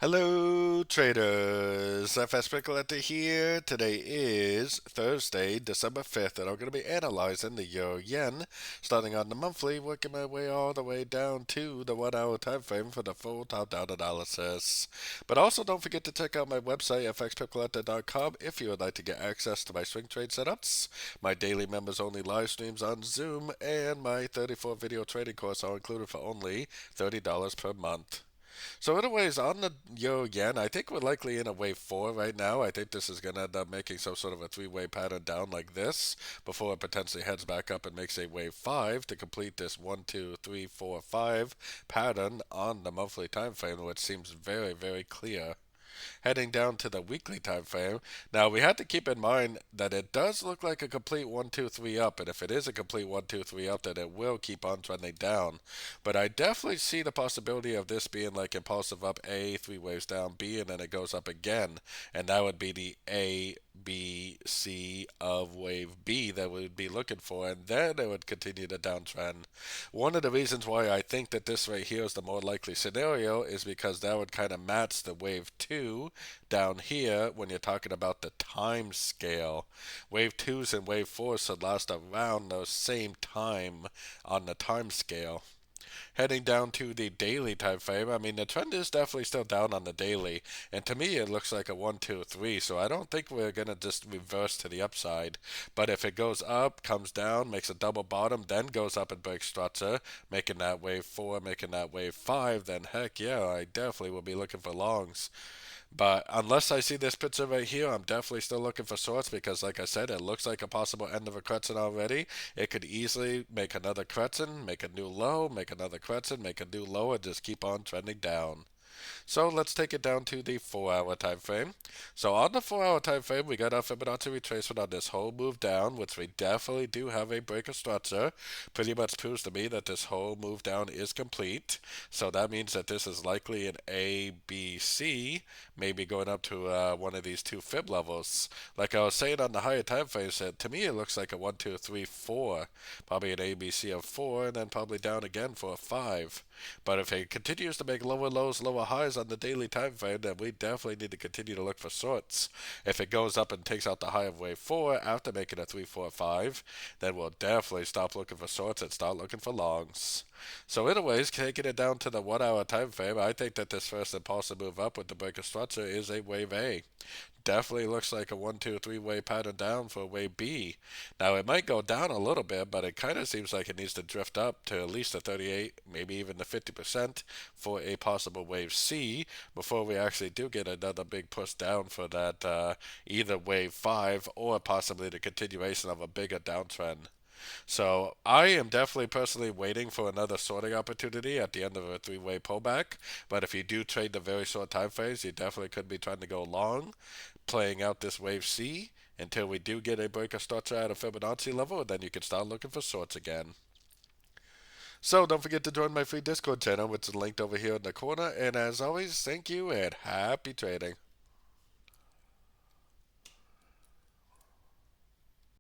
Hello traders, FX Pip Collector here. Today is Thursday, December 5th, and I'm going to be analyzing the Euro Yen, starting on the monthly, working my way all the way down to the 1 hour time frame for the full top-down analysis. But also don't forget to check out my website, fxpipcollector.com, if you would like to get access to my swing trade setups, my daily members-only live streams on Zoom, and my 34 video trading course are included for only $30 per month. So anyways, on the Euro Yen, I think we're likely in a wave 4 right now. I think this is going to end up making some sort of a three-way pattern down like this before it potentially heads back up and makes a wave 5 to complete this 1, 2, 3, 4, 5 pattern on the monthly time frame, which seems very, very clear. Heading down to the weekly time frame. Now we have to keep in mind that it does look like a complete 1, 2, 3 up, and if it is a complete 1, 2, 3 up, then it will keep on trending down. But I definitely see the possibility of this being like impulsive up A, 3 waves down B, and then it goes up again, and that would be the A, B, C of wave B that we would be looking for, and then it would continue the downtrend. One of the reasons why I think that this right here is the more likely scenario is because that would kind of match the wave 2 down here when you're talking about the time scale. Wave 2s and wave 4s should last around the same time on the time scale. Heading down to the daily time frame, I mean, the trend is definitely still down on the daily, and to me, it looks like a 1, 2, 3, so I don't think we're going to just reverse to the upside. But if it goes up, comes down, makes a double bottom, then goes up and breaks structure, making that wave 4, making that wave 5, then heck yeah, I definitely will be looking for longs. But unless I see this picture right here, I'm definitely still looking for shorts because, like I said, it looks like a possible end of a crescent already. It could easily make another crescent, make a new low, make another crescent, make a new low, and just keep on trending down. So let's take it down to the 4 hour time frame. So on the 4 hour time frame, we got our Fibonacci retracement on this whole move down, which we definitely do have a breaker structure. Pretty much proves to me that this whole move down is complete. So that means that this is likely an A, B, C, maybe going up to one of these two fib levels. Like I was saying on the higher time frames, to me it looks like a 1, 2, 3, 4, probably an A, B, C of 4, and then probably down again for a 5. But if it continues to make lower lows, lower highs on the daily time frame, then we definitely need to continue to look for shorts. If it goes up and takes out the high of wave 4 after making a 3, 4, 5, then we'll definitely stop looking for shorts and start looking for longs. So anyways, taking it down to the 1 hour time frame, I think that this first impulsive move up with the breaker structure is a wave A. Definitely looks like a 1, 2, 3 way pattern down for wave B. Now it might go down a little bit, but it kind of seems like it needs to drift up to at least the 38, maybe even the 50% for a possible wave C before we actually do get another big push down for that either wave 5 or possibly the continuation of a bigger downtrend. So I am definitely personally waiting for another sorting opportunity at the end of a three-way pullback. But if you do trade the very short time frames, you definitely could be trying to go long, playing out this wave C until we do get a breaker structure at a Fibonacci level, and then you can start looking for shorts again. So don't forget to join my free Discord channel, which is linked over here in the corner. And as always, thank you and happy trading.